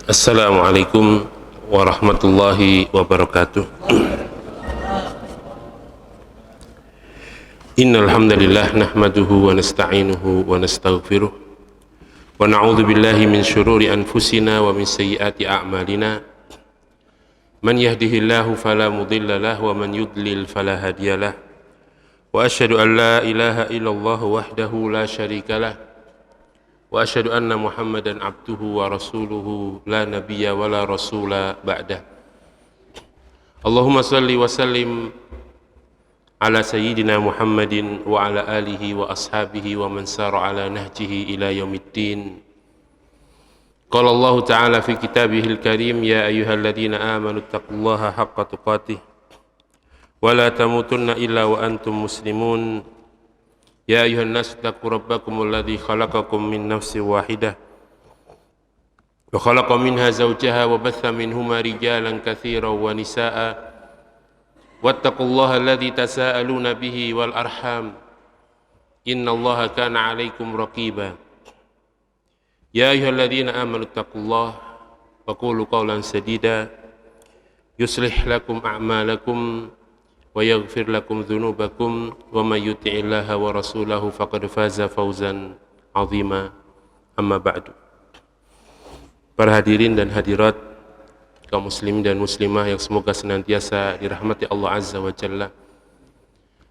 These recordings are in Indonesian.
Assalamualaikum warahmatullahi wabarakatuh. Innal hamdalillah nahmaduhu wa nasta'inuhu wa nastaghfiruh wa na'udzu billahi min shururi anfusina wa min sayyiati a'malina. Man yahdihillahu fala mudilla lahu wa man yudlil fala hadiyalah. Wa asyhadu an la ilaha illallah wahdahu la syarikalah wa asyhadu anna Muhammadan abduhu wa rasuluhu la nabiyya wa la rasula ba'dah. Allahumma salli wa sallim ala sayyidina Muhammadin wa ala alihi wa ashabihi wa man sara ala nahjihi ila yaumiddin. Qala Allah ta'ala fi kitabihil karim, ya ayyuhalladzina amanu taqullaha haqqa tuqatih wa la tamutunna illa wa antum muslimun. Ya ayuhan nas taqu rabbakumul ladzi khalaqakum min nafsin wahidah wa khalaqa minha zawjaha wa batha minhuma rijalan katsiran wa nisaa'a wattaqullaha alladzi tasaaluna bihi wal arham innallaha kana 'alaikum raqiba. Ya ayyuhalladzina amanu taqullaha wa qulu qawlan sadida yuslih lakum a'malakum wa yaghfir lakum dhunubakum wa may yuti'illaha wa rasulahu faqad faza fawzan 'azima. Amma ba'du. Para hadirin dan hadirat, kaum muslimin dan muslimah yang semoga senantiasa dirahmati Allah Azza wa Jalla.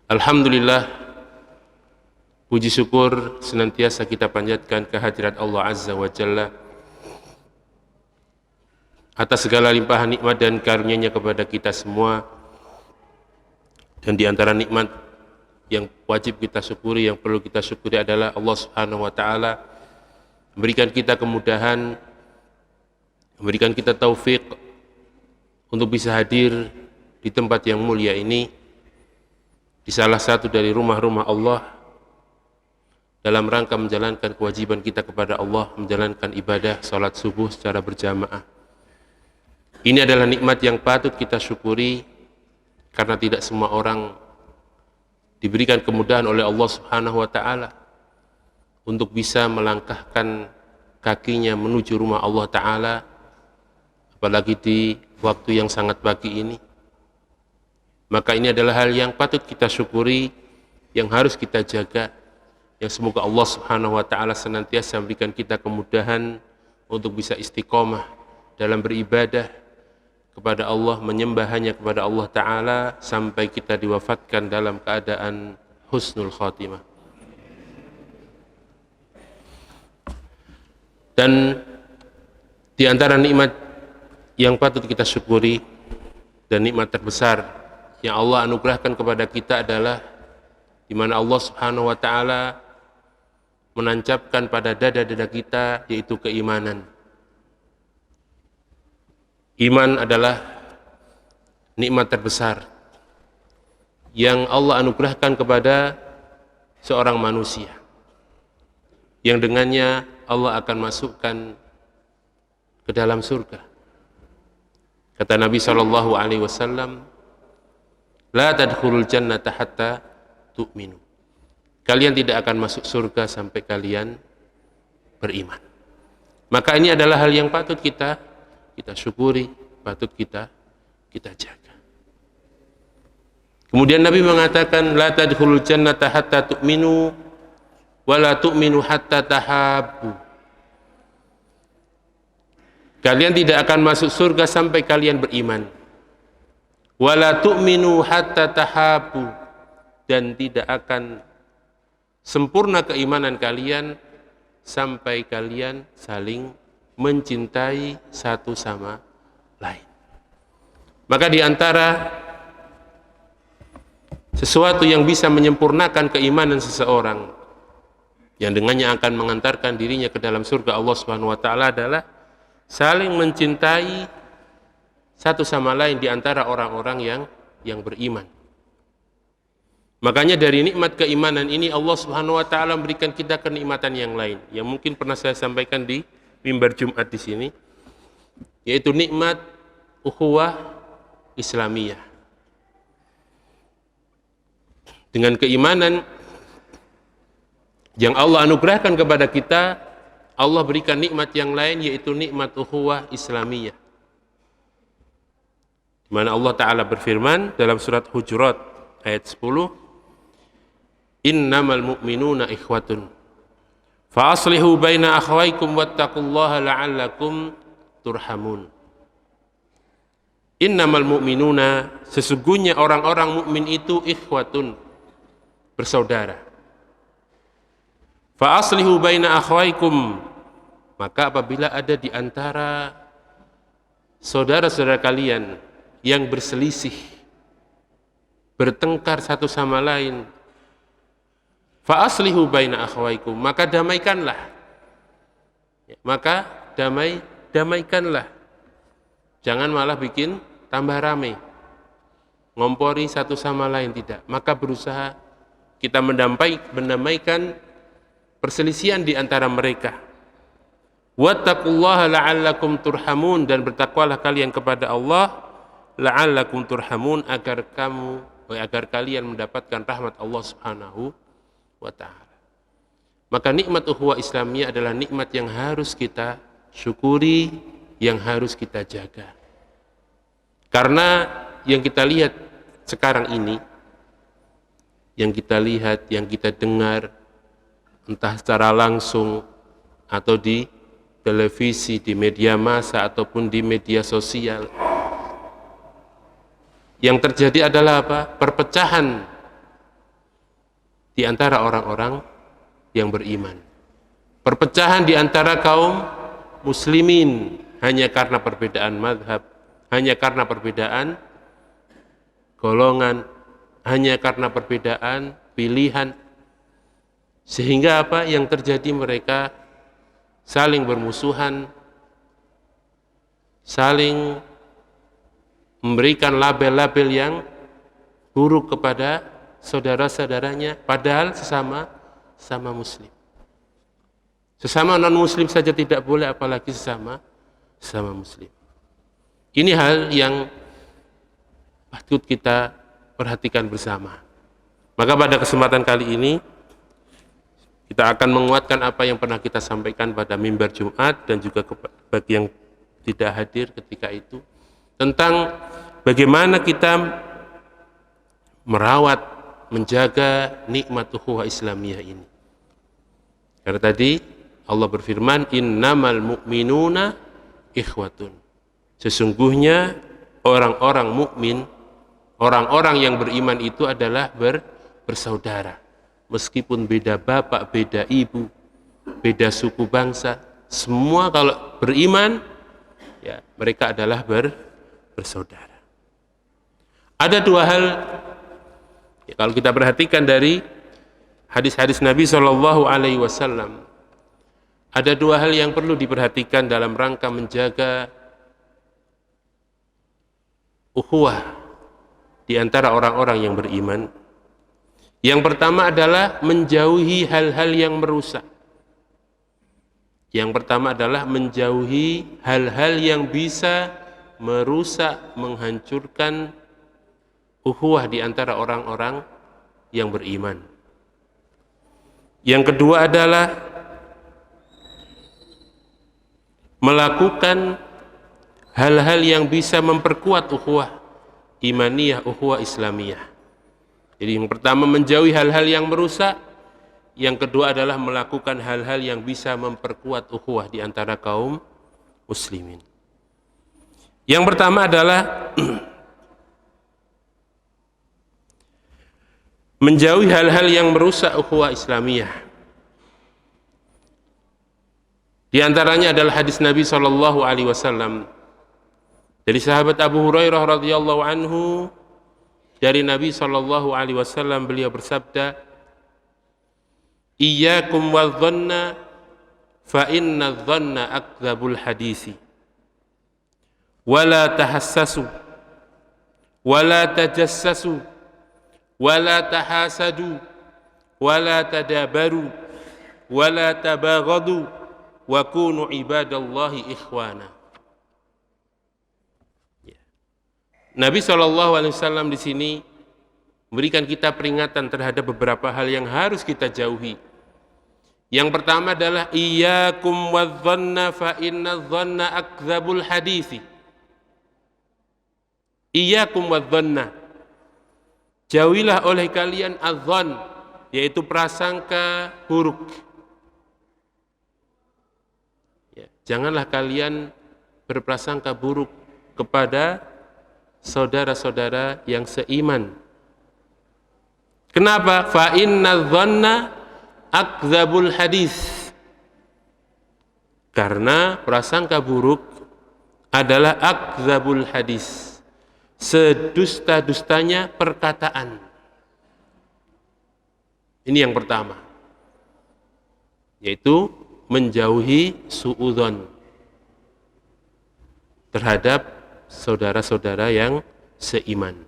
Alhamdulillah, puji syukur senantiasa kita panjatkan kehadirat Allah Azza wa Jalla atas segala limpahan nikmat dan karunia-Nya kepada kita semua. Dan di antara nikmat yang wajib kita syukuri, yang perlu kita syukuri adalah Allah Subhanahu wa taala memberikan kita kemudahan, memberikan kita taufik untuk bisa hadir di tempat yang mulia ini, di salah satu dari rumah-rumah Allah, dalam rangka menjalankan kewajiban kita kepada Allah, menjalankan ibadah salat subuh secara berjamaah. Ini adalah nikmat yang patut kita syukuri, karena tidak semua orang diberikan kemudahan oleh Allah Subhanahu wa taala untuk bisa melangkahkan kakinya menuju rumah Allah taala, apalagi di waktu yang sangat pagi ini. Maka ini adalah hal yang patut kita syukuri, yang harus kita jaga, yang semoga Allah Subhanahu wa taala senantiasa memberikan kita kemudahan untuk bisa istiqomah dalam beribadah kepada Allah, menyembah hanya kepada Allah Ta'ala sampai kita diwafatkan dalam keadaan husnul khatimah. Dan di antara nikmat yang patut kita syukuri dan nikmat terbesar yang Allah anugerahkan kepada kita adalah di mana Allah Subhanahu wa taala menancapkan pada dada-dada kita, yaitu keimanan. Iman adalah nikmat terbesar yang Allah anugerahkan kepada seorang manusia, yang dengannya Allah akan masukkan ke dalam surga. Kata Nabi SAW, la tadkhulul jannata hatta tu'minu. Kalian tidak akan masuk surga sampai kalian beriman. Maka ini adalah hal yang patut kita syukuri, patut kita jaga. Kemudian Nabi mengatakan, la tadkhulul jannata hatta tu'minu wa la tu'minu hatta tahabbu. Kalian tidak akan masuk surga sampai kalian beriman. Wa la tu'minu hatta tahabbu, dan tidak akan sempurna keimanan kalian sampai kalian saling mencintai satu sama lain. Maka di antara sesuatu yang bisa menyempurnakan keimanan seseorang, yang dengannya akan mengantarkan dirinya ke dalam surga Allah Subhanahu wa taala, adalah saling mencintai satu sama lain di antara orang-orang yang beriman. Makanya dari nikmat keimanan ini Allah Subhanahu wa taala memberikan kita kenikmatan yang lain, yang mungkin pernah saya sampaikan di mimbar Jumat di sini, yaitu nikmat ukhuwah Islamiyah. Dengan keimanan yang Allah anugerahkan kepada kita, Allah berikan nikmat yang lain, yaitu nikmat ukhuwah Islamiyah. Di mana Allah Ta'ala berfirman dalam surat Hujurat ayat 10, innamal mu'minuna ikhwatun fa aslihu baina akhawaykum wattaqullaha la'allakum turhamun. Innamal mu'minuna, sesungguhnya orang-orang mukmin itu ikhwatun, bersaudara. Fa aslihu baina akhawaykum, maka apabila ada di antara saudara-saudara kalian yang berselisih, bertengkar satu sama lain, fa aslihu baina akhawaykum, maka damaikanlah. Maka damaikanlah. Jangan malah bikin tambah ramai, ngompori satu sama lain, tidak. Maka berusaha kita mendamaikan perselisihan di antara mereka. Wattaqullaha la'allakum turhamun, dan bertakwalah kalian kepada Allah, la'allakum turhamun, agar kalian mendapatkan rahmat Allah Subhanahu wa ta'ala. Maka nikmat ukhuwah Islamiyah adalah nikmat yang harus kita syukuri, yang harus kita jaga. Karena yang kita lihat sekarang ini, yang kita lihat, yang kita dengar, entah secara langsung atau di televisi, di media massa ataupun di media sosial, yang terjadi adalah apa? Perpecahan di antara orang-orang yang beriman. Perpecahan di antara kaum muslimin hanya karena perbedaan mazhab, hanya karena perbedaan golongan, hanya karena perbedaan pilihan. Sehingga apa yang terjadi? Mereka saling bermusuhan, saling memberikan label-label yang buruk kepada saudara-saudaranya, padahal sesama muslim. Sesama non-muslim saja tidak boleh, apalagi sesama muslim. Ini hal yang patut kita perhatikan bersama. Maka pada kesempatan kali ini kita akan menguatkan apa yang pernah kita sampaikan pada mimbar Jumat, dan juga bagi yang tidak hadir ketika itu, tentang bagaimana kita merawat, menjaga nikmat ukhuwah Islamiyah ini. Karena tadi Allah berfirman, innamal mu'minuna ikhwatun. Sesungguhnya orang-orang mukmin, orang-orang yang beriman itu adalah bersaudara. Meskipun beda bapak, beda ibu, beda suku bangsa, semua kalau beriman, ya mereka adalah bersaudara. Ada dua hal, ya, kalau kita perhatikan dari hadis-hadis Nabi SAW, ada dua hal yang perlu diperhatikan dalam rangka menjaga ukhuwah di antara orang-orang yang beriman. Yang pertama adalah menjauhi hal-hal yang merusak. Yang pertama adalah menjauhi hal-hal yang bisa merusak, menghancurkan ukhuwah di antara orang-orang yang beriman. Yang kedua adalah melakukan hal-hal yang bisa memperkuat ukhuwah imaniyah, ukhuwah Islamiyah. Jadi yang pertama menjauhi hal-hal yang merusak, yang kedua adalah melakukan hal-hal yang bisa memperkuat ukhuwah di antara kaum muslimin. Yang pertama adalah menjauhi hal-hal yang merusak ukhuwah Islamiyah. Di antaranya adalah hadis Nabi SAW dari sahabat Abu Hurairah radhiyallahu anhu, dari Nabi SAW, beliau bersabda, iyyakum wadh-dhanna fa inna adh-dhanna akdzabul hadisi, wala tahassasu, wala tajassasu, wala tahasadu, wala tadabaru, wala tabaghadu, wa kunu ibadallahi ikhwana. Nabi SAW di sini memberikan kita peringatan terhadap beberapa hal yang harus kita jauhi, Yang pertama adalah iyyakum wadh-dhanna fa inna dhanna akdzabul hadits. Iyyakum wadh-dhanna. Jauhilah oleh kalian adh-dhann, yaitu prasangka buruk. Ya, janganlah kalian berprasangka buruk kepada saudara-saudara yang seiman. Kenapa? Fa inna dhanna akdzabul hadis. Karena prasangka buruk adalah akdzabul hadis, sedusta-dustanya perkataan. Ini yang pertama, yaitu menjauhi suudzon terhadap saudara-saudara yang seiman.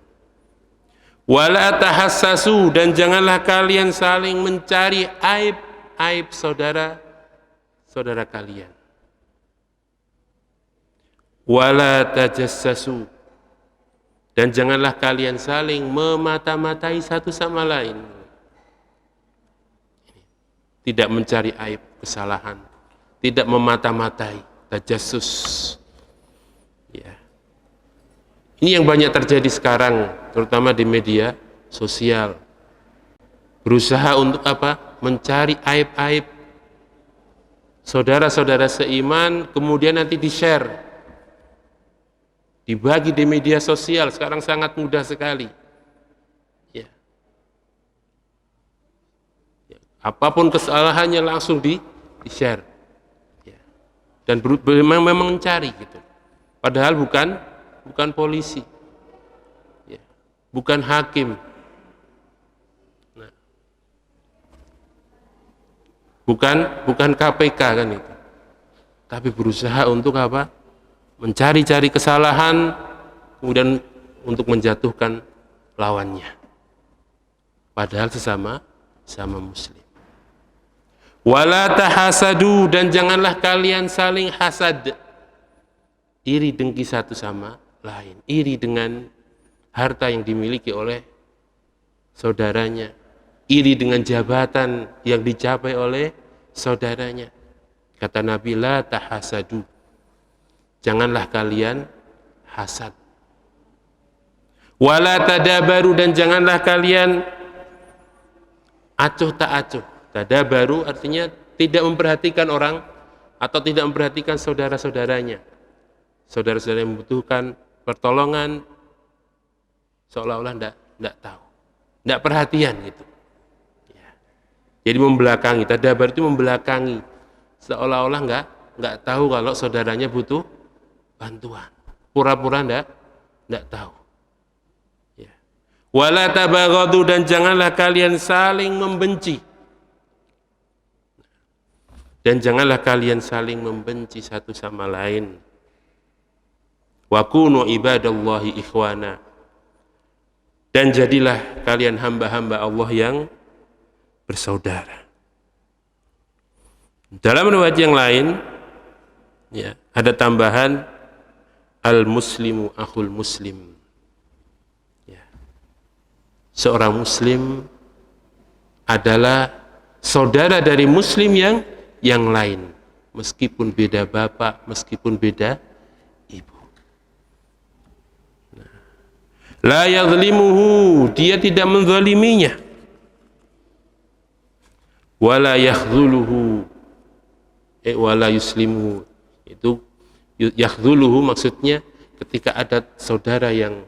Wala tahassasu, dan janganlah kalian saling mencari aib saudara kalian. Wala tajassasu, dan janganlah kalian saling memata-matai satu sama lain. Tidak mencari aib, kesalahan, tidak memata-matai, tajassus. Ya. Ini yang banyak terjadi sekarang, terutama di media sosial. Berusaha untuk apa? Mencari aib-aib saudara-saudara seiman, kemudian nanti di-share, dibagi di media sosial. Sekarang sangat mudah sekali. Ya. Ya. Apapun kesalahannya langsung di-share. Ya. Dan memang mencari gitu. Padahal bukan polisi, ya, bukan hakim, nah, bukan KPK kan itu, tapi berusaha untuk apa? Mencari-cari kesalahan, kemudian untuk menjatuhkan lawannya. Padahal sesama muslim. Wala tahasadu, dan janganlah kalian saling hasad, iri dengki satu sama lain, iri dengan harta yang dimiliki oleh saudaranya, iri dengan jabatan yang dicapai oleh saudaranya. Kata Nabi, la tahasadu, janganlah kalian hasad. Wala tadabaru, dan janganlah kalian acuh tak acuh. Tadabaru artinya tidak memperhatikan orang atau tidak memperhatikan saudara-saudaranya. Saudara-saudara yang membutuhkan pertolongan, seolah-olah tidak tahu, tidak perhatian gitu. Ya. Jadi membelakangi, tadabar itu membelakangi, seolah-olah nggak tahu kalau saudaranya butuh bantuan, pura-pura tidak tahu. Ya. Wala tabaghadu, dan janganlah kalian saling membenci, dan janganlah kalian saling membenci satu sama lain. Wa kunu ibadallahi ikhwana, dan jadilah kalian hamba-hamba Allah yang bersaudara. Dalam riwayat yang lain, ya, ada tambahan al-muslimu akhul muslim. Ya. Seorang muslim adalah saudara dari muslim yang lain, meskipun beda bapak, meskipun beda ibu. La yadhlimuhu, dia tidak menzaliminya. Wala yakhdhuluhu, wala yuslimuhu. Itu yakhdhuluhu maksudnya ketika ada saudara yang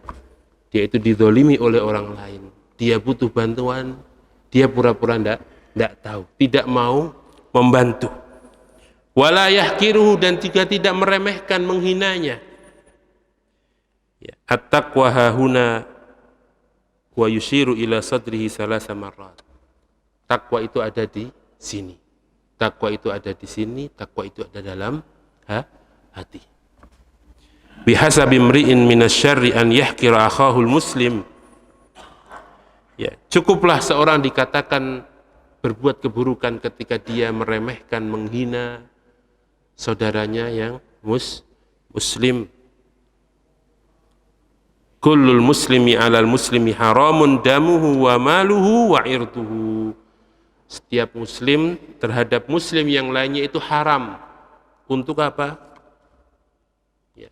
dia itu dizalimi oleh orang lain, dia butuh bantuan, dia pura-pura tidak tahu, tidak mau membantu. Wala yahkiruhu, dan juga tidak meremehkan, menghinanya. At-taqwa hahuna wa yushiru ila sadrihi salasa marrat. Takwa itu ada di sini. Takwa itu ada di sini, takwa itu ada dalam hati. Bihasabi mri'in minasyarri an yahkira akhahul muslim. Ya, cukuplah seorang dikatakan berbuat keburukan ketika dia meremehkan, menghina saudaranya yang muslim. Kullul muslimi alal muslimi haramun damuhu wa maluhu wa irduhu. Setiap muslim terhadap muslim yang lainnya itu haram. Untuk apa? Ya.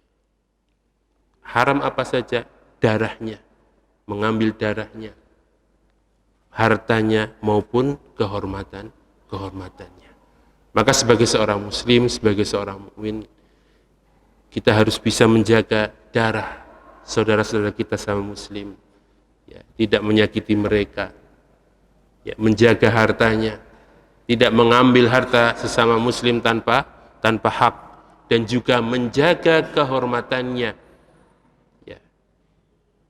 Haram apa saja? Darahnya, mengambil darahnya, hartanya maupun kehormatannya. Maka sebagai seorang muslim, sebagai seorang mukmin, kita harus bisa menjaga darah saudara-saudara kita sama muslim, ya, tidak menyakiti mereka, ya, menjaga hartanya, tidak mengambil harta sesama muslim tanpa hak, dan juga menjaga kehormatannya.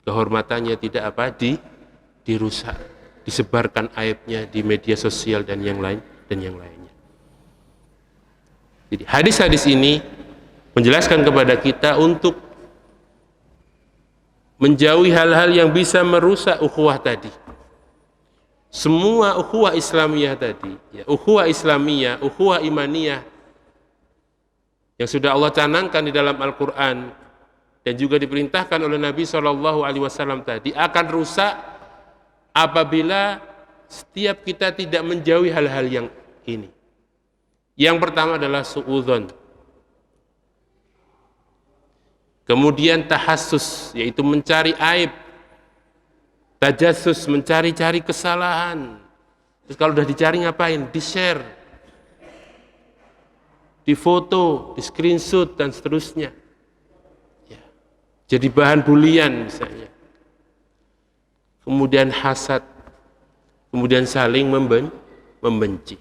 Kehormatannya tidak dirusak, disebarkan aibnya di media sosial dan yang lainnya. Jadi hadis-hadis ini menjelaskan kepada kita untuk menjauhi hal-hal yang bisa merusak ukhuwah tadi. Semua ukhuwah Islamiyah tadi, ya, ukhuwah Islamiyah, ukhuwah imaniyah yang sudah Allah canangkan di dalam Al-Quran dan juga diperintahkan oleh Nabi SAW tadi akan rusak apabila setiap kita tidak menjauhi hal-hal yang ini. Yang pertama adalah su'udzon, kemudian tahassus, yaitu mencari aib, tajassus, mencari-cari kesalahan. Terus kalau sudah dicari ngapain? Di-share, difoto, di screenshot dan seterusnya. Jadi bahan bulian misalnya. Kemudian hasad, kemudian saling membenci.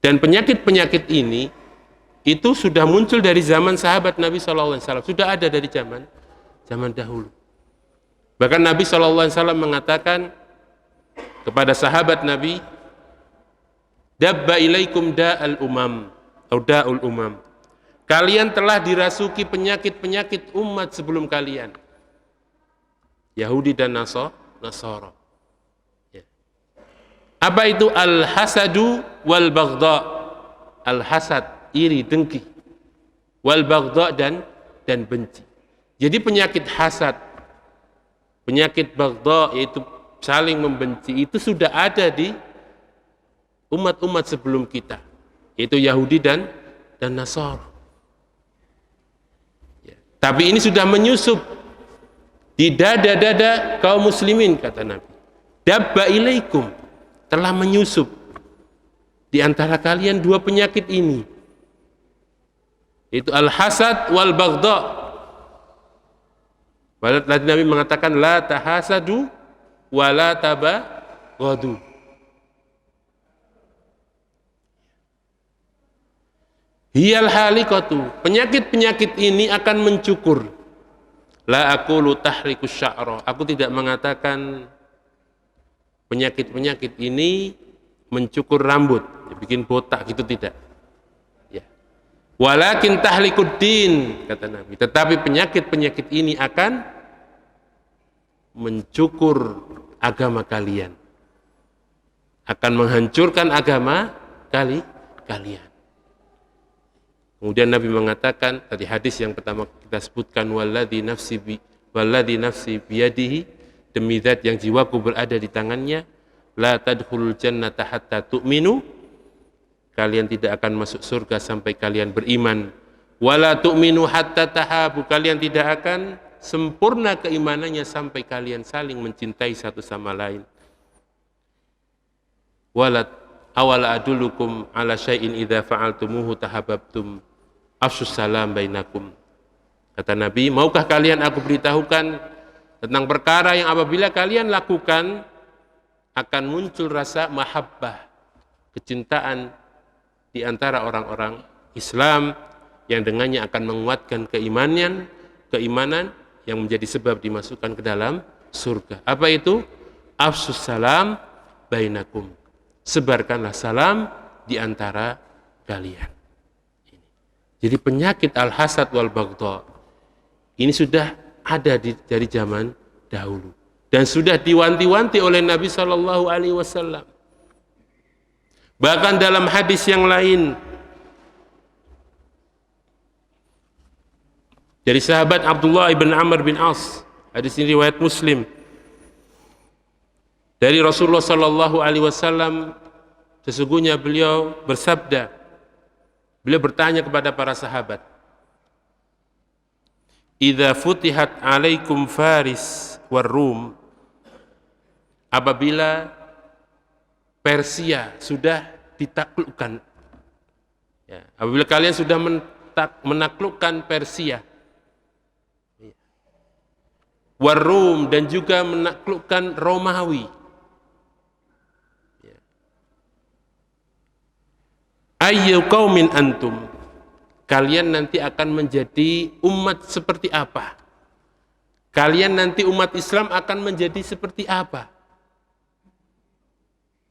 Dan penyakit-penyakit ini itu sudah muncul dari zaman sahabat Nabi SAW, sudah ada dari zaman dahulu. Bahkan Nabi SAW mengatakan kepada sahabat Nabi, dabba ilaikum da'al umam atau da'ul umam. Kalian telah dirasuki penyakit-penyakit umat sebelum kalian, Yahudi dan Nasara. Ya. Apa itu al-hasadu wal baghdha? Al-hasad, iri, dengki, wal baghdha dan benci. Jadi penyakit hasad, penyakit baghdha, yaitu saling membenci, itu sudah ada di umat-umat sebelum kita, yaitu Yahudi dan Nasara. Tapi ini sudah menyusup di dada-dada kaum muslimin, kata Nabi. Dabba ilaikum, telah menyusup di antara kalian dua penyakit ini, yaitu al-hasad wal baghdha. Tadi Nabi mengatakan la tahasadu wa la tabaghadu. Hiyal halikatu, penyakit-penyakit ini akan mencukur. La aqulu tahrikus sya'ra, aku tidak mengatakan penyakit-penyakit ini mencukur rambut, bikin botak, gitu tidak. Ya. Walakin tahlikuddin, kata Nabi, tetapi penyakit-penyakit ini akan mencukur agama kalian, akan menghancurkan agama kalian. Kemudian Nabi mengatakan, tadi hadis yang pertama kita sebutkan, walladzi nafsi biyadihi, demi zat yang jiwaku berada di tangannya, la tadkhulul jannata hatta tu'minu, kalian tidak akan masuk surga sampai kalian beriman, wala tu'minu hatta tahabu, kalian tidak akan sempurna keimanannya sampai kalian saling mencintai satu sama lain. Wala awala adulukum ala syai'in idza fa'altumuhu tahabbtum afsus salam bainakum. Kata Nabi, maukah kalian aku beritahukan tentang perkara yang apabila kalian lakukan akan muncul rasa mahabbah, kecintaan di antara orang-orang Islam, yang dengannya akan menguatkan keimanan yang menjadi sebab dimasukkan ke dalam surga. Apa itu? Afsus salam bainakum, sebarkanlah salam di antara kalian. Jadi penyakit al-hasad wal baghdha ini sudah ada dari zaman dahulu dan sudah diwanti-wanti oleh Nabi SAW. Bahkan dalam hadis yang lain dari sahabat Abdullah ibn Amr bin As, hadis ini riwayat Muslim, Dari Rasulullah sallallahu alaihi wasallam, sesungguhnya beliau bersabda, beliau bertanya kepada para sahabat, "Idza futihat 'alaikum Faris war Rum," apabila Persia sudah ditaklukkan, ya, apabila kalian sudah menaklukkan Persia, war Rum, dan juga menaklukkan Romawi, ayyu qaumin antum, kalian nanti akan menjadi umat seperti apa? Kalian nanti umat Islam akan menjadi seperti apa?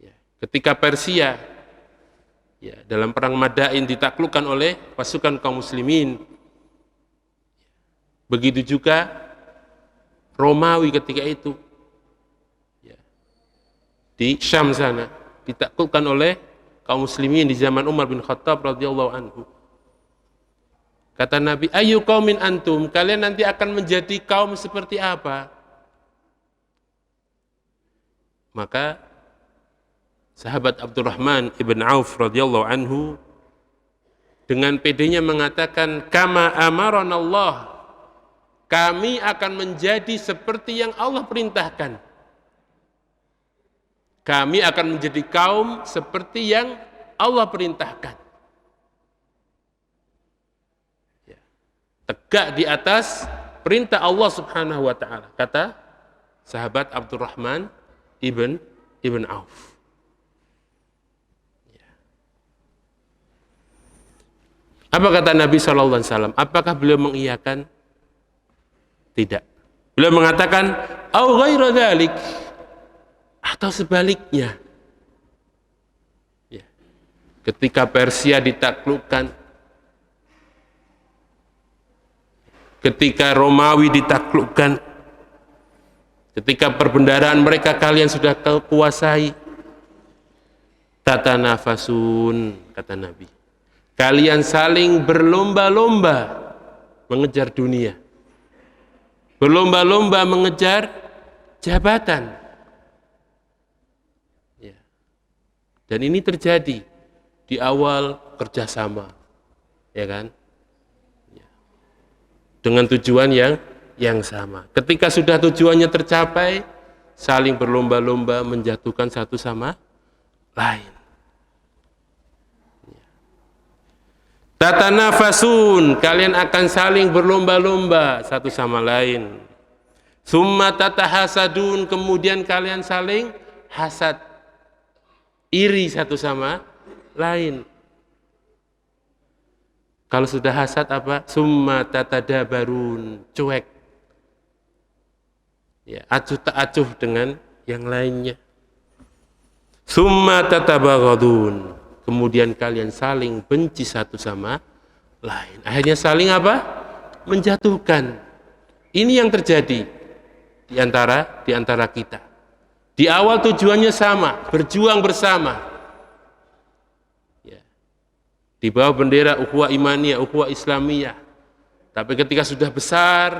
Ya, ketika Persia, ya, dalam perang Madain ditaklukkan oleh pasukan kaum muslimin, begitu juga Romawi ketika itu, ya, di Syam sana ditaklukkan oleh kaum muslimin di zaman Umar bin Khattab radhiyallahu anhu. Kata Nabi, "Ayyu qaumin antum?" Kalian nanti akan menjadi kaum seperti apa? Maka sahabat Abdurrahman ibn Auf radhiyallahu anhu dengan pedenya mengatakan, "Kama amaranallah." Kami akan menjadi seperti yang Allah perintahkan. Kami akan menjadi kaum seperti yang Allah perintahkan. Ya. Tegak di atas perintah Allah subhanahu wa ta'ala, kata sahabat Abdurrahman ibn Auf. Ya. Apa kata Nabi SAW? Apakah beliau mengiyakan? Tidak. Beliau mengatakan, "Au ghaira dzalik," atau sebaliknya. Ya. Ketika Persia ditaklukkan, ketika Romawi ditaklukkan, ketika perbendaharaan mereka kalian sudah kuasai, tatanafasun, kata Nabi, kalian saling berlomba-lomba mengejar dunia, berlomba-lomba mengejar jabatan. Ya. Dan ini terjadi di awal kerjasama, ya kan? Ya. Dengan tujuan yang sama. Ketika sudah tujuannya tercapai, saling berlomba-lomba menjatuhkan satu sama lain. Ya. Tatanafasun, kalian akan saling berlomba-lomba satu sama lain. Summa tatahasadun, kemudian kalian saling hasad, iri satu sama lain. Kalau sudah hasad apa? Summa tatadabarun, cuek. Ya, acuh tak acuh dengan yang lainnya. Summa tatabaghadun, kemudian kalian saling benci satu sama lain. Akhirnya saling apa? Menjatuhkan. Ini yang terjadi di antara kita. Di awal tujuannya sama, berjuang bersama. Ya. Di bawah bendera ukhuwah imaniyah, ukhuwah islamiyah. Tapi ketika sudah besar,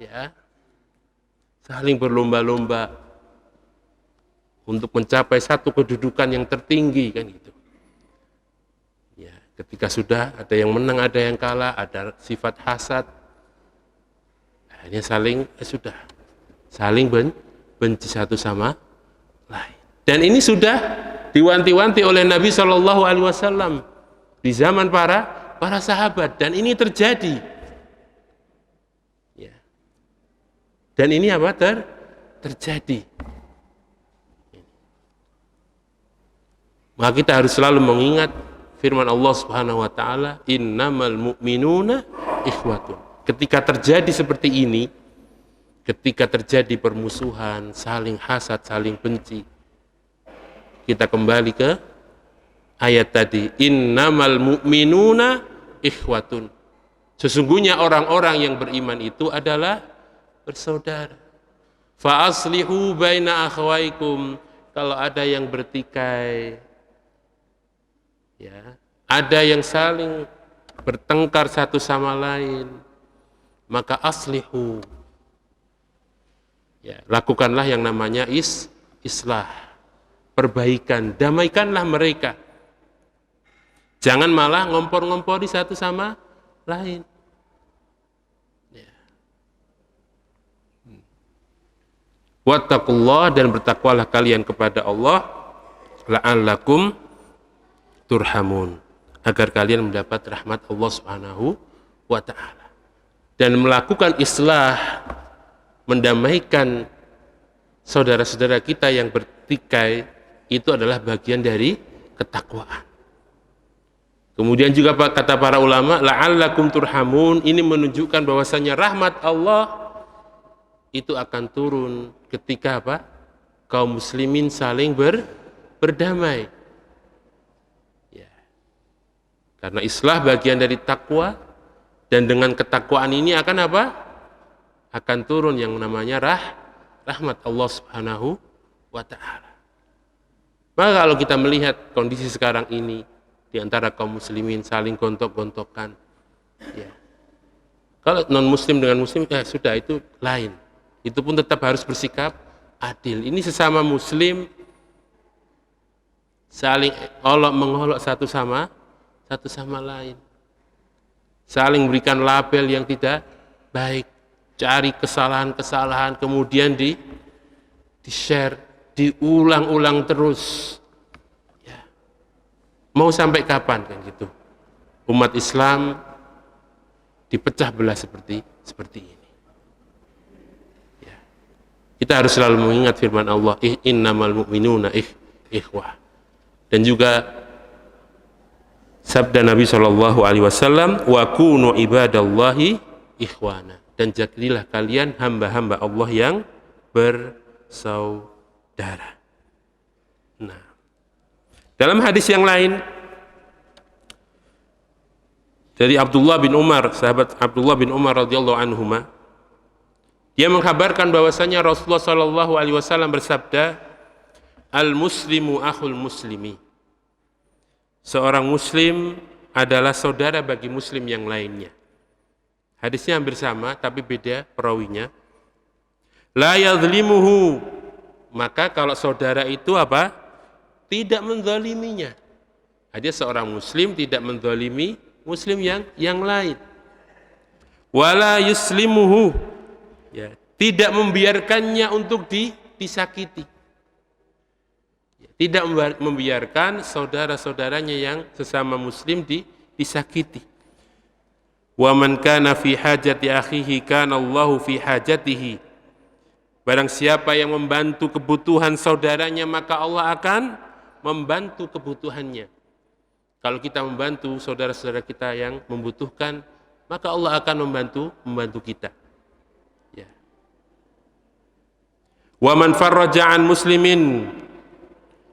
ya, saling berlomba-lomba untuk mencapai satu kedudukan yang tertinggi, kan gitu. Ya, ketika sudah ada yang menang, ada yang kalah, ada sifat hasad, akhirnya saling benci satu sama lain. Dan ini sudah diwanti-wanti oleh Nabi Shallallahu Alaihi Wasallam di zaman para sahabat, dan ini terjadi. Ya. Dan ini apa? Terjadi. Maka kita harus selalu mengingat firman Allah Subhanahu wa taala, "Innamal mu'minuna ikhwatun." Ketika terjadi seperti ini, ketika terjadi permusuhan, saling hasad, saling benci, kita kembali ke ayat tadi, "Innamal mu'minuna ikhwatun." Sesungguhnya orang-orang yang beriman itu adalah bersaudara. Fa aslihu baina akhwaikum. Kalau ada yang bertikai, ya, ada yang saling bertengkar satu sama lain, maka aslihu, ya, lakukanlah yang namanya islah, perbaikan, damaikanlah mereka. Jangan malah ngompor-ngompori satu sama lain. Wattaqullah, dan bertakwalah kalian kepada Allah, la'allakum turhamun, agar kalian mendapat rahmat Allah Subhanahu wa ta'ala. Dan melakukan islah, mendamaikan saudara-saudara kita yang bertikai, itu adalah bagian dari ketakwaan. Kemudian juga kata para ulama, la'allakum turhamun, ini menunjukkan bahwasanya rahmat Allah itu akan turun ketika apa? Kaum muslimin saling berdamai. Ya. Karena islah bagian dari takwa, dan dengan ketakwaan ini akan apa? Akan turun yang namanya rahmat Allah Subhanahu wa ta'ala. Maka kalau kita melihat kondisi sekarang ini, di antara kaum muslimin saling gontok-gontokan, ya. Kalau non muslim dengan muslim, sudah, itu lain. Itu pun tetap harus bersikap adil. Ini sesama muslim, saling olok-mengolok satu sama lain, saling berikan label yang tidak baik, cari kesalahan-kesalahan, kemudian di-share, diulang-ulang terus. Mau sampai kapan kan gitu? Umat Islam dipecah belah seperti ini. Ya. Kita harus selalu mengingat firman Allah, innamal mu'minuna ikhwah. Dan juga sabda Nabi SAW, wa kunu ibadallahi ikhwana. Dan jadilah kalian hamba-hamba Allah yang bersaudara. Nah, dalam hadis yang lain dari Abdullah bin Umar, sahabat Abdullah bin Umar radhiyallahu anhuma, dia mengkabarkan bahwasanya Rasulullah sallallahu alaihi wasallam bersabda, al-muslimu akhul muslimi. Seorang muslim adalah saudara bagi muslim yang lainnya. Hadisnya hampir sama tapi beda perawinya. La yadhlimuhu, maka kalau saudara itu apa? Tidak menzaliminya. Dia seorang muslim tidak menzalimi muslim yang lain. Wala yuslimuhu, ya, tidak membiarkannya untuk disakiti. Ya, tidak membiarkan saudara-saudaranya yang sesama muslim disakiti. Wa man kana fi hajati akhihi kana Allahu fi hajatihi. Barang siapa yang membantu kebutuhan saudaranya, maka Allah akan membantu kebutuhannya. Kalau kita membantu saudara-saudara kita yang membutuhkan, maka Allah akan membantu kita. Ya. Wa man farraja an muslimin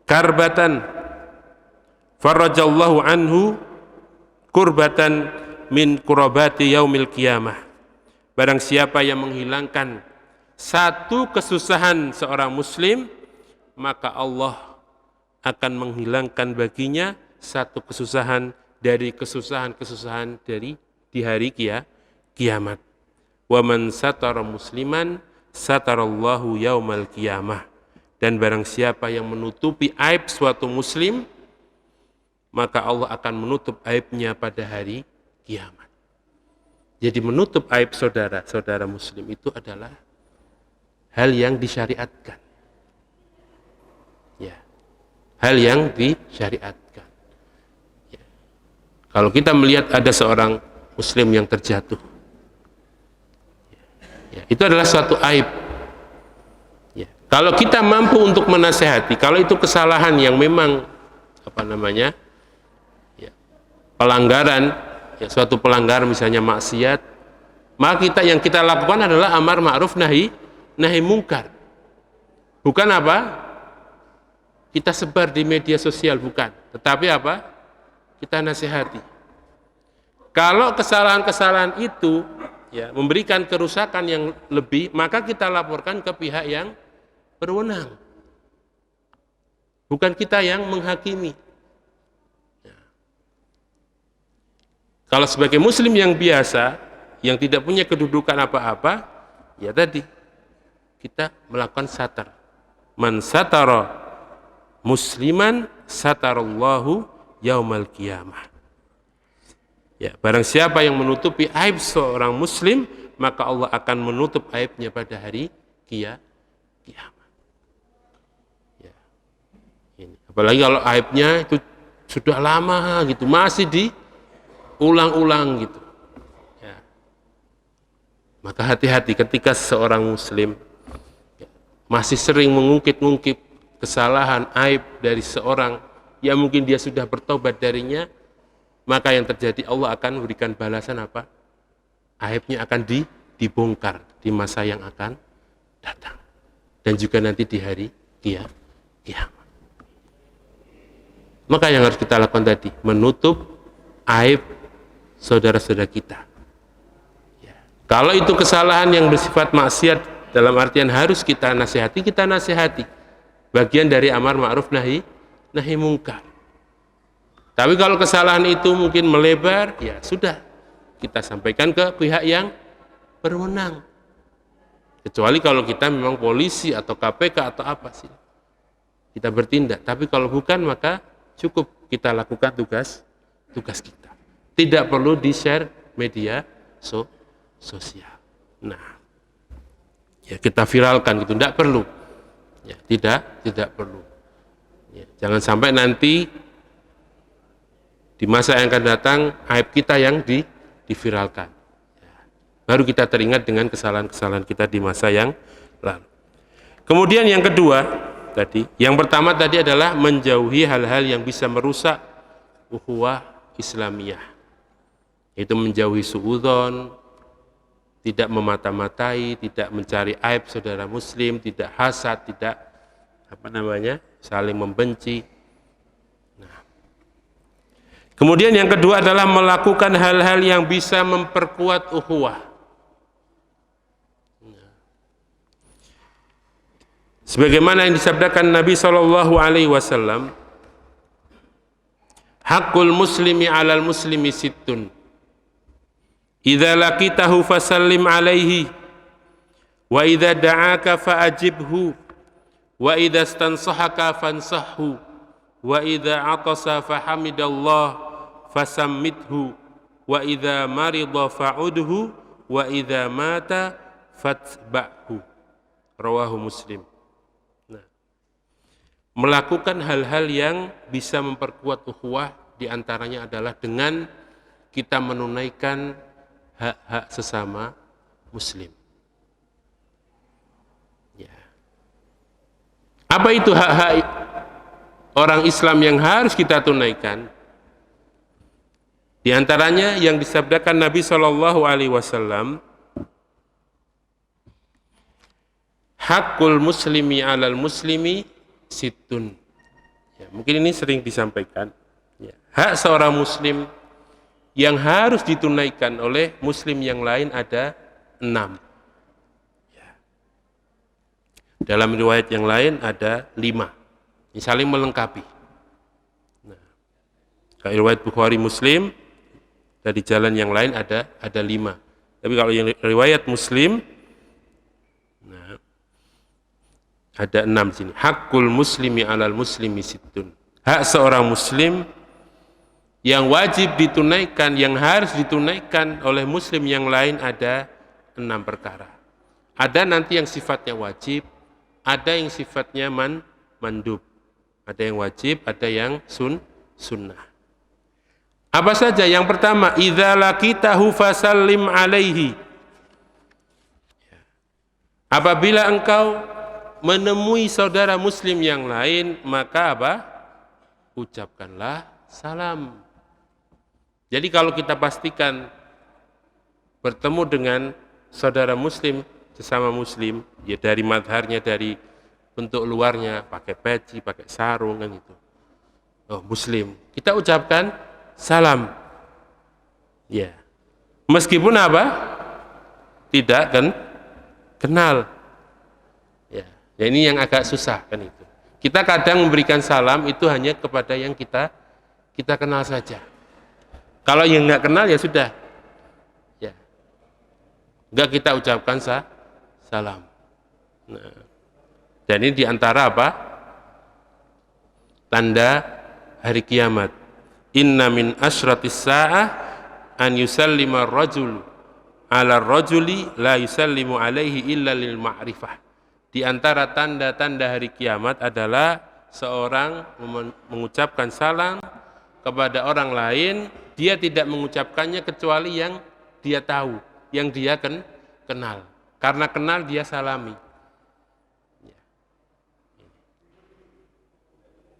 karbatan farrajallahu anhu kurbatan min kurabati yaumil qiyamah. Barang siapa yang menghilangkan satu kesusahan seorang muslim, maka Allah akan menghilangkan baginya satu kesusahan dari kesusahan-kesusahan di hari kiamat. Wa man satara musliman satarallahu yaumal qiyamah. Dan barang siapa yang menutupi aib suatu muslim, maka Allah akan menutup aibnya pada hari kiamat. Jadi menutup aib saudara muslim itu adalah hal yang disyariatkan. Ya. Hal yang disyariatkan. Ya. Kalau kita melihat ada seorang muslim yang terjatuh, ya, itu adalah suatu aib. Ya. Kalau kita mampu untuk menasehati, kalau itu kesalahan yang memang ya, pelanggaran, ya, suatu pelanggaran misalnya maksiat, maka yang kita lakukan adalah amar ma'ruf nahi mungkar. Bukan apa? Kita sebar di media sosial, bukan. Tetapi apa? Kita nasihati. Kalau kesalahan-kesalahan itu, ya, memberikan kerusakan yang lebih, maka kita laporkan ke pihak yang berwenang. Bukan kita yang menghakimi. Ya. Kalau sebagai muslim yang biasa, yang tidak punya kedudukan apa-apa, ya tadi, kita melakukan satar. Man satara musliman satarallahu yaumal qiyamah. Ya, barang siapa yang menutupi aib seorang muslim, maka Allah akan menutup aibnya pada hari kiamat. Ya. Ini. Apalagi kalau aibnya itu sudah lama gitu, masih diulang-ulang gitu. Ya. Maka hati-hati ketika seorang muslim masih sering mengungkit-ungkit kesalahan, aib dari seorang yang mungkin dia sudah bertobat darinya, maka yang terjadi Allah akan memberikan balasan apa? Aibnya akan dibongkar di masa yang akan datang. Dan juga nanti di hari kiamat. Maka yang harus kita lakukan tadi, menutup aib saudara-saudara kita. Ya. Kalau itu kesalahan yang bersifat maksiat, dalam artian harus kita nasihati. Bagian dari amar ma'ruf nahi mungkar. Tapi kalau kesalahan itu mungkin melebar, ya sudah, kita sampaikan ke pihak yang berwenang. Kecuali kalau kita memang polisi atau KPK atau apa sih, kita bertindak. Tapi kalau bukan, maka cukup kita lakukan tugas kita. Tidak perlu di-share media sosial. Nah, ya kita viralkan gitu, tidak perlu. Ya, tidak perlu. Ya, jangan sampai nanti di masa yang akan datang aib kita yang diviralkan. Baru kita teringat dengan kesalahan-kesalahan kita di masa yang lalu. Kemudian yang kedua tadi, yang pertama tadi adalah menjauhi hal-hal yang bisa merusak ukhuwah Islamiyah. Itu menjauhi suudzon, tidak memata-matai, tidak mencari aib saudara muslim, tidak hasad, tidak saling membenci. Kemudian yang kedua adalah melakukan hal-hal yang bisa memperkuat ukhuwah. Sebagaimana yang disabdakan Nabi SAW, hakul muslimi alal muslimi sittun. Idza laqitahu fasallim alaihi, wa idza da'aka fa'ajibhu, wa idza stansahaka fansahhu, wa idza atasa fahamidallah fasammithu, wa idza marida fa'udhu, wa idza mata fatba'hu. Rawahu Muslim. Nah, melakukan hal-hal yang bisa memperkuat ukhuwah diantaranya adalah dengan kita menunaikan hak-hak sesama muslim. Ya. Apa itu hak-hak orang Islam yang harus kita tunaikan? Di antaranya yang disabdakan Nabi SAW, hakul muslimi alal muslimi sittun. Ya, mungkin ini sering disampaikan. Ya, hak seorang muslim yang harus ditunaikan oleh muslim yang lain ada 6. Ya. Dalam riwayat yang lain ada 5. Ini saling melengkapi. Nah, riwayat Bukhari Muslim, dari jalan yang lain ada 5. Tapi kalau yang riwayat Muslim, nah, ada 6 di sini. Hakul muslimi alal muslimi sittun. Hak seorang muslim yang wajib ditunaikan, yang harus ditunaikan oleh muslim yang lain ada 6 perkara. Ada nanti yang sifatnya wajib, ada yang sifatnya mandub. Ada yang wajib, ada yang sunnah. Apa saja? Yang pertama, idza laqitahu fasallim alaihi. Apabila engkau menemui saudara muslim yang lain, maka apa? Ucapkanlah salam. Jadi kalau kita pastikan bertemu dengan saudara muslim, sesama muslim, ya dari madharnya, dari bentuk luarnya, pakai peci, pakai sarung kan itu. Oh, muslim. Kita ucapkan salam. Ya. Meskipun apa? Tidak kenal. Ya. Ya, ini yang agak susah kan itu. Kita kadang memberikan salam itu hanya kepada yang kita kenal saja. Kalau yang nggak kenal ya sudah. Ya. Nggak kita ucapkan salam. Nah. Dan ini diantara apa? Tanda hari kiamat. Inna min asyratis sa'ah an yusallima ar-rajul ala ar-rajuli la yusallimu alaihi illa lil ma'rifah. Di antara tanda-tanda hari kiamat adalah seorang mengucapkan salam kepada orang lain, dia tidak mengucapkannya kecuali yang dia tahu, yang dia kenal. Karena kenal dia salami.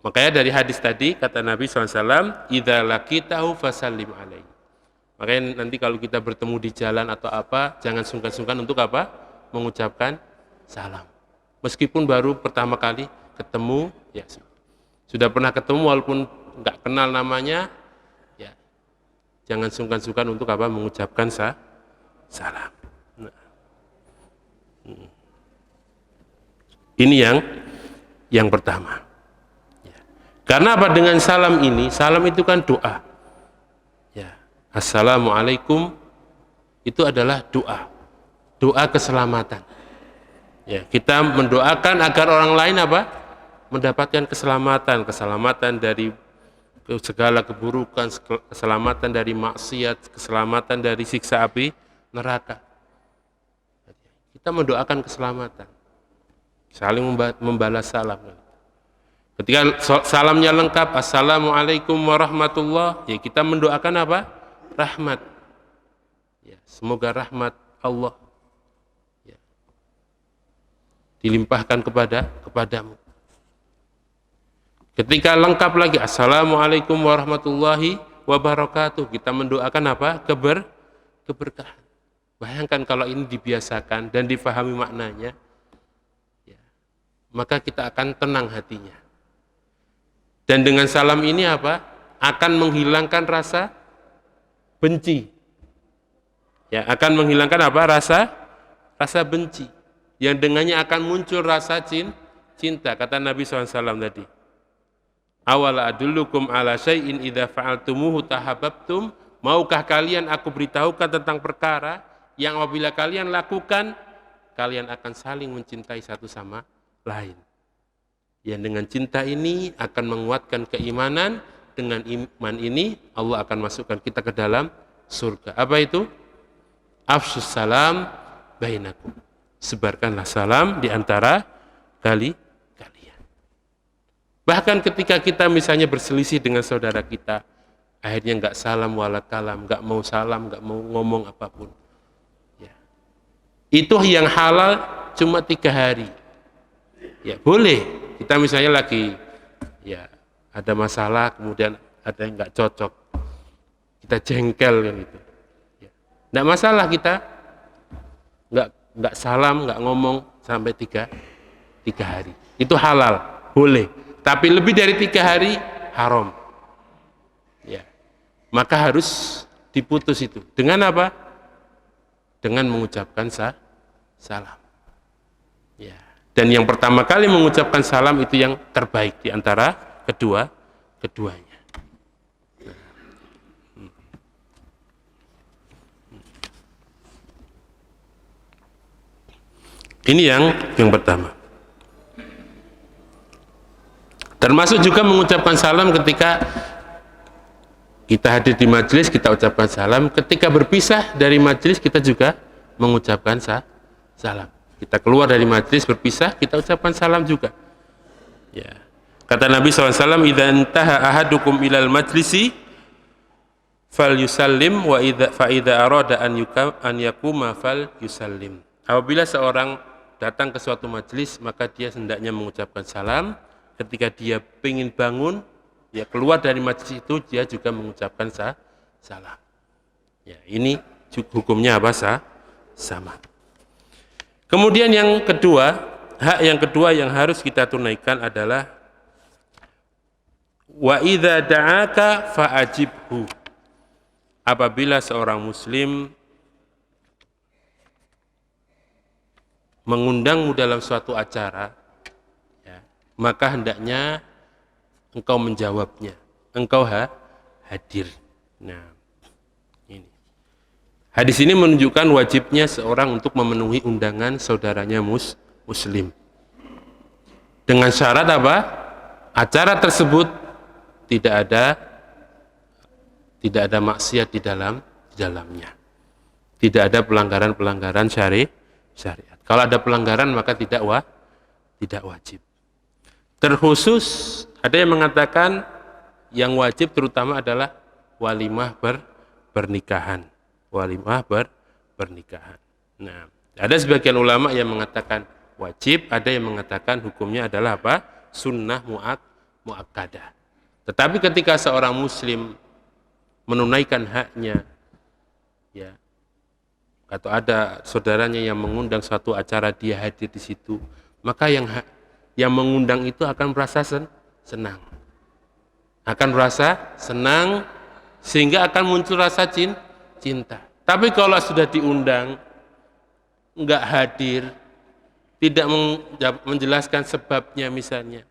Makanya dari hadis tadi kata Nabi SAW, idza laqitahu fasallim alaihi. Makanya nanti kalau kita bertemu di jalan atau apa, jangan sungkan-sungkan untuk apa? Mengucapkan salam. Meskipun baru pertama kali ketemu, ya sudah pernah ketemu walaupun nggak kenal namanya, ya jangan sungkan-sungkan untuk apa? Mengucapkan salam. Nah. Ini yang pertama. Karena apa? Dengan salam ini, salam itu kan doa. Ya, assalamualaikum itu adalah doa, doa keselamatan. Ya, kita mendoakan agar orang lain apa? Mendapatkan keselamatan dari segala keburukan, keselamatan dari maksiat, keselamatan dari siksa api neraka. Kita mendoakan keselamatan, saling membalas salam. Ketika salamnya lengkap, assalamualaikum warahmatullah, ya kita mendoakan apa? Rahmat. Ya, semoga rahmat Allah ya, dilimpahkan kepadamu. Ketika lengkap lagi, assalamualaikum warahmatullahi wabarakatuh, kita mendoakan apa? Keberkahan. Bayangkan kalau ini dibiasakan dan difahami maknanya, ya, maka kita akan tenang hatinya. Dan dengan salam ini apa? Akan menghilangkan rasa benci. Ya, akan menghilangkan apa? Rasa benci. Yang dengannya akan muncul rasa cinta. Kata Nabi SAW tadi. Awala adullukum ala syai'in idza fa'altumuhu tahabbtum. Maukah kalian aku beritahukan tentang perkara yang apabila kalian lakukan, kalian akan saling mencintai satu sama lain. Yang dengan cinta ini akan menguatkan keimanan. Dengan iman ini Allah akan masukkan kita ke dalam surga. Apa itu? Afshus salam bainakum. Sebarkanlah salam di antara kalian. Bahkan ketika kita misalnya berselisih dengan saudara kita, akhirnya nggak salam wala kalam, nggak mau salam, nggak mau ngomong apapun. Ya. Itu yang halal cuma 3 hari. Ya boleh. Kita misalnya lagi ya ada masalah, kemudian ada yang nggak cocok, kita jengkel kan gitu. Ya. Nggak masalah kita nggak salam, nggak ngomong sampai 3 hari. Itu halal, boleh. Tapi lebih dari 3 hari haram. Ya. Maka harus diputus itu. Dengan apa? Dengan mengucapkan salam. Ya. Dan yang pertama kali mengucapkan salam itu yang terbaik di antara keduanya. Ini yang pertama. Termasuk juga mengucapkan salam ketika kita hadir di majelis, kita ucapkan salam. Ketika berpisah dari majelis, kita juga mengucapkan salam. Kita keluar dari majelis berpisah, kita ucapkan salam juga. Ya. Kata Nabi SAW, idza intaha ahadukum ilal majlisi falyusallim wa fa idza arada an yakuma falyusallim. Apabila seorang datang ke suatu majelis, maka dia hendaknya mengucapkan salam. Ketika dia ingin bangun, ya keluar dari majelis itu, dia juga mengucapkan salam. Ya, ini hukumnya apa? Sama. Kemudian yang kedua, hak yang kedua yang harus kita tunaikan adalah wa idza da'aka fa'ajibhu. Apabila seorang muslim mengundangmu dalam suatu acara, ya, maka hendaknya engkau menjawabnya, engkau hadir. Nah, hadis ini menunjukkan wajibnya seorang untuk memenuhi undangan saudaranya muslim. Dengan syarat apa? Acara tersebut tidak ada maksiat di dalamnya. Tidak ada pelanggaran syariat. Kalau ada pelanggaran maka tidak wajib. Terkhusus ada yang mengatakan yang wajib terutama adalah walimah pernikahan. Pernikahan. Nah, ada sebagian ulama yang mengatakan wajib, ada yang mengatakan hukumnya adalah apa? Sunnah muakkadah. Tetapi ketika seorang muslim menunaikan haknya, ya, atau ada saudaranya yang mengundang suatu acara dia hadir di situ, maka yang mengundang itu akan merasa senang. Akan merasa senang sehingga akan muncul rasa cinta. Tapi kalau sudah diundang, enggak hadir, tidak menjelaskan sebabnya misalnya,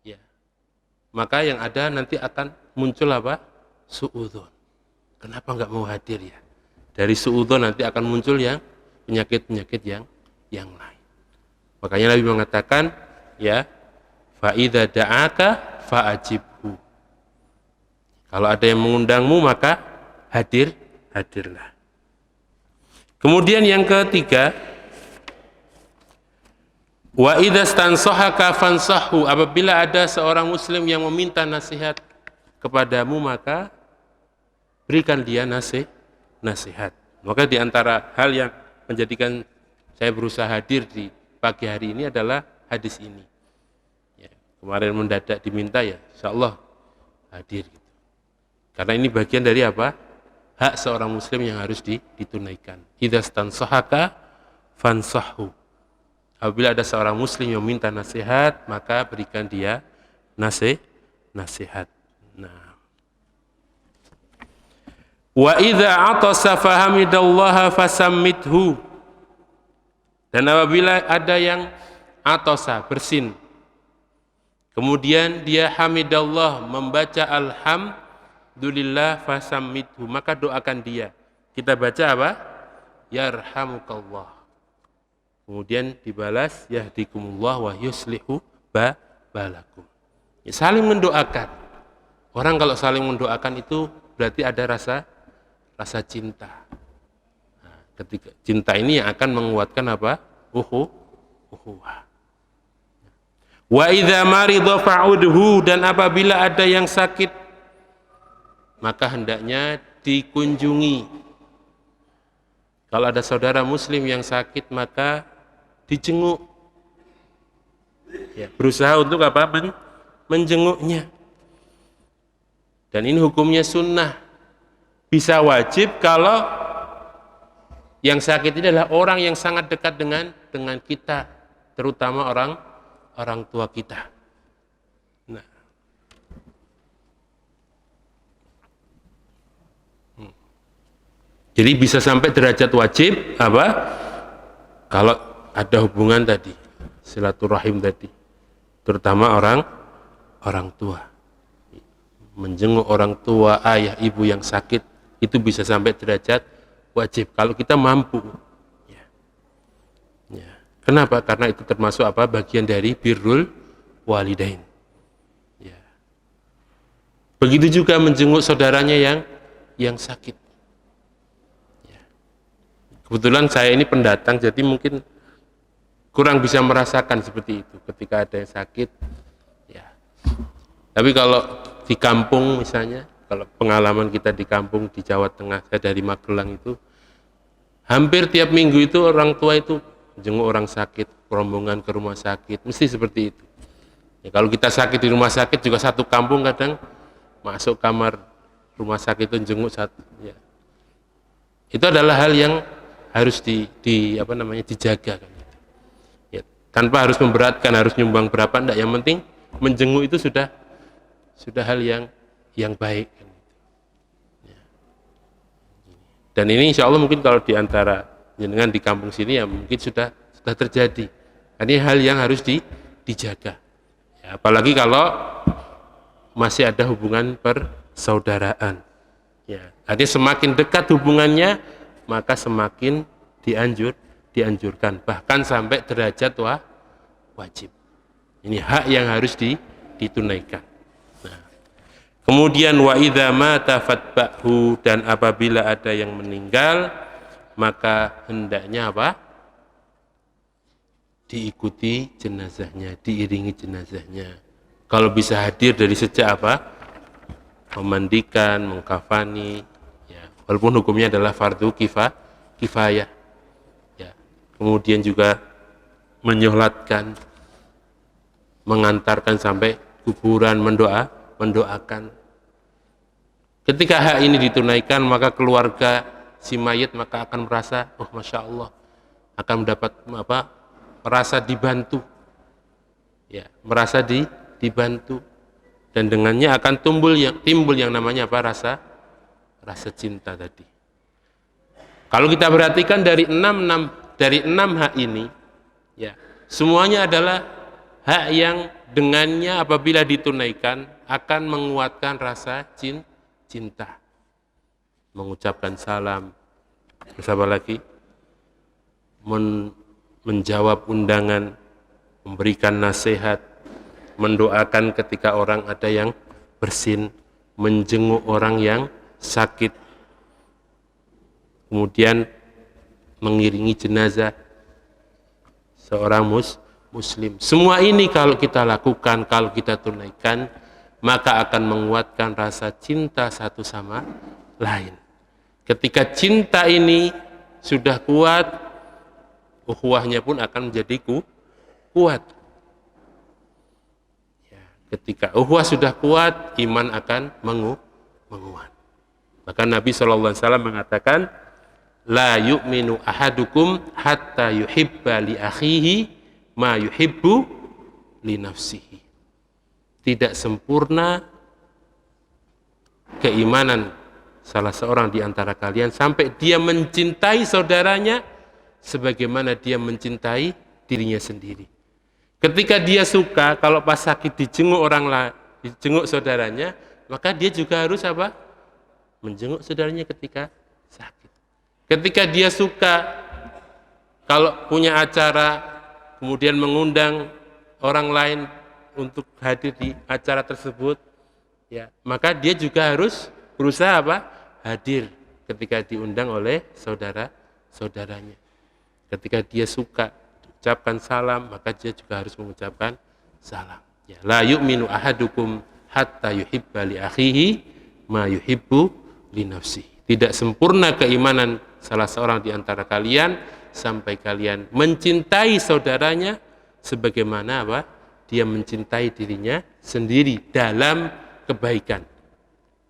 ya, maka yang ada nanti akan muncul apa? Suudzon. Kenapa enggak mau hadir ya? Dari suudzon nanti akan muncul yang penyakit-penyakit yang lain. Makanya Nabi mengatakan, ya, fa idza da'aka fa'ajibhu. Kalau ada yang mengundangmu maka hadirlah. Kemudian yang ketiga, wa idza stansahaka fansahhu. Apabila ada seorang muslim yang meminta nasihat kepadamu maka berikan dia nasihat. Maka di antara hal yang menjadikan saya berusaha hadir di pagi hari ini adalah hadis ini. Ya, kemarin mendadak diminta, ya insyaallah hadir gitu. Karena ini bagian dari apa? Hak seorang muslim yang harus ditunaikan. Idza stansahaka fansahhu. Apabila ada seorang muslim yang minta nasihat, maka berikan dia nasihat. Nah. Wa idza atasa fahamidallaha fasammithu. Dan apabila ada yang atasa, bersin, kemudian dia hamidallah, membaca alhamdulillah fasammithu, maka doakan dia. Kita baca apa? Yarhamukallah. Kemudian dibalas yahdikumullah wa yuslihu balakum. Ya, saling mendoakan. Orang kalau saling mendoakan itu berarti ada rasa cinta. Nah, ketika cinta ini yang akan menguatkan apa? Ukhuwah. Wa idza marida fa'udhu. Dan apabila ada yang sakit maka hendaknya dikunjungi. Kalau ada saudara muslim yang sakit maka dijenguk. Ya, berusaha untuk apa? Menjenguknya. Dan ini hukumnya sunnah. Bisa wajib kalau yang sakit ini adalah orang yang sangat dekat dengan kita, terutama orang tua kita. Nah. Jadi bisa sampai derajat wajib apa? Kalau ada hubungan tadi, silaturahim tadi, terutama orang tua. Menjenguk orang tua, ayah, ibu yang sakit itu bisa sampai derajat wajib kalau kita mampu. Ya. Kenapa? Karena itu termasuk apa? Bagian dari birrul walidain. Ya. Begitu juga menjenguk saudaranya yang sakit. Ya. Kebetulan saya ini pendatang, jadi mungkin kurang bisa merasakan seperti itu ketika ada yang sakit. Ya. Tapi kalau di kampung misalnya, kalau pengalaman kita di kampung di Jawa Tengah, saya dari Magelang itu, hampir tiap minggu itu orang tua itu jenguk orang sakit, rombongan ke rumah sakit, mesti seperti itu. Ya, kalau kita sakit di rumah sakit juga satu kampung kadang masuk kamar rumah sakit itu jenguk satu. Ya. Itu adalah hal yang harus dijaga. Kan. Ya, tanpa harus memberatkan, harus nyumbang berapa, enggak. Yang penting menjenguk itu sudah hal yang baik. Dan ini insya Allah mungkin kalau diantara jenengan di kampung sini ya mungkin sudah terjadi. Ini hal yang harus dijaga. Ya, apalagi kalau masih ada hubungan persaudaraan. Ya, artinya semakin dekat hubungannya maka semakin dianjurkan, bahkan sampai derajat wajib. Ini hak yang harus ditunaikan. Nah, kemudian wa idza mata fatba'hu, dan apabila ada yang meninggal maka hendaknya apa? Diikuti jenazahnya, diiringi jenazahnya. Kalau bisa hadir dari sejak apa? Memandikan, mengkafani, ya, walaupun hukumnya adalah fardu kifayah. Ya. Kemudian juga menyolatkan, mengantarkan sampai kuburan, mendoakan. Ketika hak ini ditunaikan, maka keluarga si mayit maka akan merasa, oh masya Allah, akan mendapat apa? Merasa dibantu, ya, merasa dibantu, dan dengannya akan timbul yang namanya apa? Rasa cinta tadi. Kalau kita perhatikan dari enam hak ini, ya, semuanya adalah hak yang dengannya apabila ditunaikan akan menguatkan rasa cinta. Mengucapkan salam, bersama lagi, menjawab undangan, memberikan nasihat, mendoakan ketika orang ada yang bersin, menjenguk orang yang sakit, kemudian mengiringi jenazah seorang muslim. Semua ini kalau kita lakukan, kalau kita tunaikan, maka akan menguatkan rasa cinta satu sama lain. Ketika cinta ini sudah kuat, ukhuwahnya pun akan menjadi kuat. Ya, ketika ukhuwah sudah kuat, iman akan menguat. Bahkan Nabi SAW mengatakan, la yu'minu ahadukum hatta yuhibba li akhihi ma yuhibbu li nafsihi. Tidak sempurna keimanan salah seorang di antara kalian sampai dia mencintai saudaranya sebagaimana dia mencintai dirinya sendiri. Ketika dia suka, kalau pas sakit dijenguk orang lain, dijenguk saudaranya, maka dia juga harus apa? Menjenguk saudaranya ketika sakit. Ketika dia suka, kalau punya acara, kemudian mengundang orang lain untuk hadir di acara tersebut, ya, maka dia juga harus berusaha apa? Hadir ketika diundang oleh saudaranya. Ketika dia suka ucapkan salam, maka dia juga harus mengucapkan salam. Ya, la yu'minu ahadukum hatta yuhibba li akhihi ma yuhibbu li nafsihi. Tidak sempurna keimanan salah seorang di antara kalian sampai kalian mencintai saudaranya sebagaimana apa? Dia mencintai dirinya sendiri dalam kebaikan.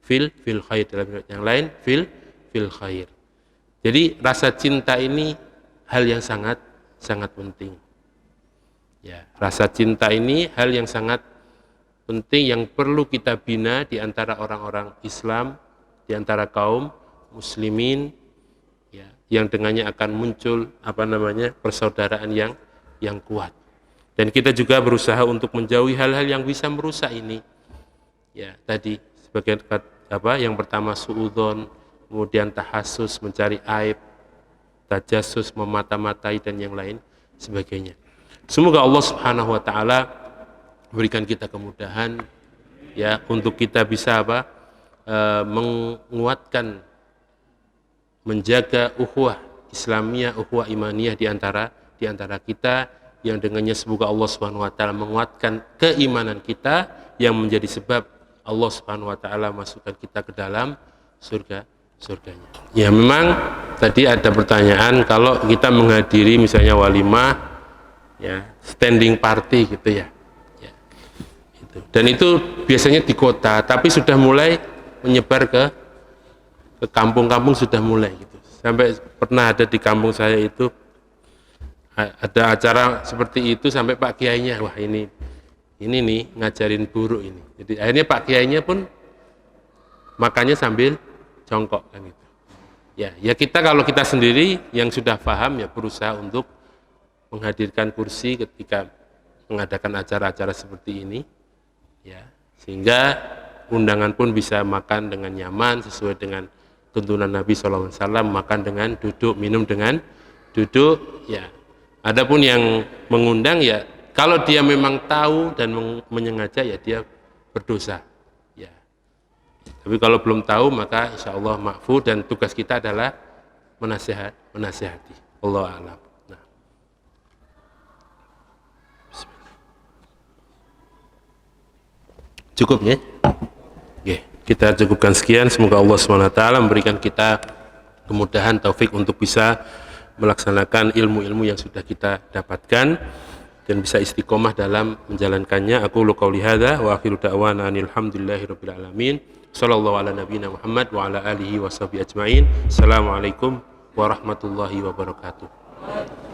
Fil khair, dalam yang lain fil khair. Jadi rasa cinta ini hal yang sangat penting. Ya, rasa cinta ini hal yang sangat penting yang perlu kita bina di antara orang-orang Islam, di antara kaum muslimin, ya, yang dengannya akan muncul persaudaraan yang kuat. Dan kita juga berusaha untuk menjauhi hal-hal yang bisa merusak ini. Ya, tadi sebagai yang pertama suudzon, kemudian tahassus, mencari aib, tajassus, memata-matai, dan yang lain sebagainya. Semoga Allah Subhanahu wa taala berikan kita kemudahan, ya, untuk kita bisa menguatkan, menjaga ukhuwah Islamiyah, ukhuwah imaniyah di antara kita, yang dengannya semoga Allah Subhanahu wa taala menguatkan keimanan kita yang menjadi sebab Allah Subhanahu wa taala masukkan kita ke dalam surganya. Ya, memang tadi ada pertanyaan kalau kita menghadiri misalnya walimah, ya, standing party gitu ya. Ya, itu. Dan itu biasanya di kota, tapi sudah mulai menyebar ke kampung-kampung, sudah mulai gitu. Sampai pernah ada di kampung saya itu ada acara seperti itu sampai Pak Kiainya, wah ini nih ngajarin buruk ini. Jadi akhirnya Pak Kiainya pun makannya sambil jongkok kan gitu. Ya kita kalau kita sendiri yang sudah paham, ya berusaha untuk menghadirkan kursi ketika mengadakan acara-acara seperti ini, ya, sehingga undangan pun bisa makan dengan nyaman sesuai dengan tuntunan Nabi SAW, makan dengan duduk, minum dengan duduk, ya. Adapun yang mengundang, ya Kalau dia memang tahu dan menyengaja, ya dia berdosa. Ya. Tapi kalau belum tahu, maka insya Allah ma'fu, dan tugas kita adalah menasihati. Allah a'lam. Nah. Cukup ya? Oke, kita cukupkan sekian. Semoga Allah SWT memberikan kita kemudahan, taufik untuk bisa melaksanakan ilmu-ilmu yang sudah kita dapatkan dan bisa istiqomah dalam menjalankannya. Aku qouli hadza wa akhiru da'wana alhamdulillahirabbil alamin. Shallallahu ala nabiyina Muhammad wa ala alihi washabihi ajmain. Assalamualaikum warahmatullahi wabarakatuh.